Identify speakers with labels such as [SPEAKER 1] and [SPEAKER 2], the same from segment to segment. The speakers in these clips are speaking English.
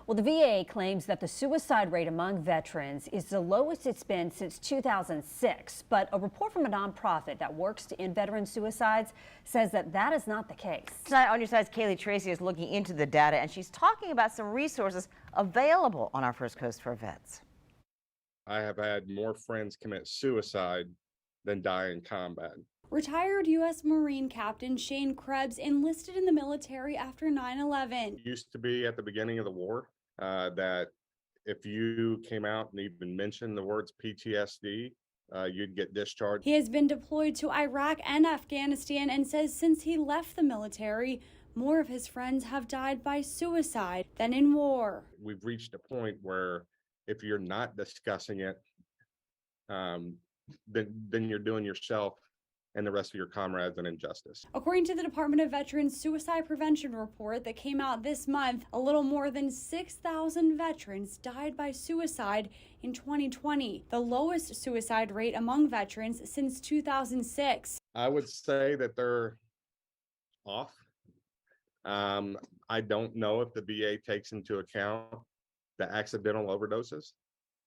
[SPEAKER 1] Well, the VA claims that the suicide rate among veterans is the lowest it's been since 2006. But a report from a nonprofit that works to end veteran suicides says that that is not the case.
[SPEAKER 2] Tonight on Your Side's Kaylee Tracy is looking into the data, and she's talking about some resources available on our First Coast for Vets.
[SPEAKER 3] I have had more friends commit suicide than die in combat.
[SPEAKER 4] Retired U.S. Marine Captain Shane Krebs enlisted in the military after 9/11.
[SPEAKER 3] It used to be at the beginning of the war that if you came out and even mentioned the words PTSD, you'd get discharged.
[SPEAKER 4] He has been deployed to Iraq and Afghanistan and says since he left the military, more of his friends have died by suicide than in war.
[SPEAKER 3] We've reached a point where if you're not discussing it, then you're doing yourself and the rest of your comrades an injustice.
[SPEAKER 4] According to the Department of Veterans Suicide Prevention Report that came out this month, a little more than 6,000 veterans died by suicide in 2020, the lowest suicide rate among veterans since 2006.
[SPEAKER 3] I would say that they're off. I don't know if the VA takes into account the accidental overdoses.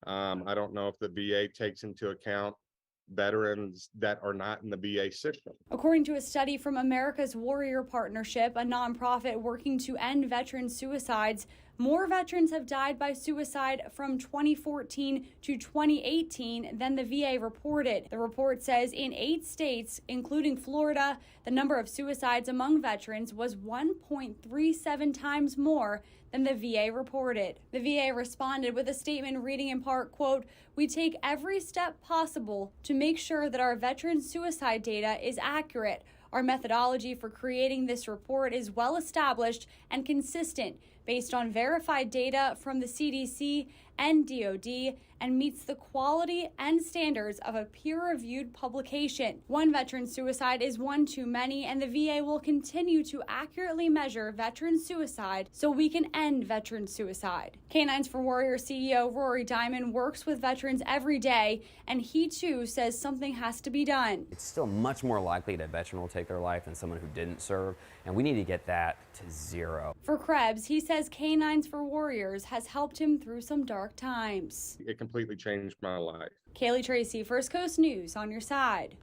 [SPEAKER 3] I don't know if the VA takes into account veterans that are not in the VA system.
[SPEAKER 4] According to a study from America's Warrior Partnership, a nonprofit working to end veteran suicides, more veterans have died by suicide from 2014 to 2018 than the VA reported. The report says in 8 states, including Florida, the number of suicides among veterans was 1.37 times more than the VA reported. The VA responded with a statement reading in part, quote, "We take every step possible to make sure that our veteran suicide data is accurate. Our methodology for creating this report is well established and consistent based on verified data from the CDC and DoD and meets the quality and standards of a peer-reviewed publication. One veteran suicide is one too many, and the VA will continue to accurately measure veteran suicide so we can end veteran suicide." Canines for Warrior CEO Rory Diamond works with veterans every day, and he too says something has to be done.
[SPEAKER 5] It's still much more likely that a veteran will take their life than someone who didn't serve, and we need to get that to zero.
[SPEAKER 4] For Krebs, he says Canines for Warriors has helped him through some dark times.
[SPEAKER 3] It completely changed my life.
[SPEAKER 4] Kaylee Tracy, First Coast News, on your side.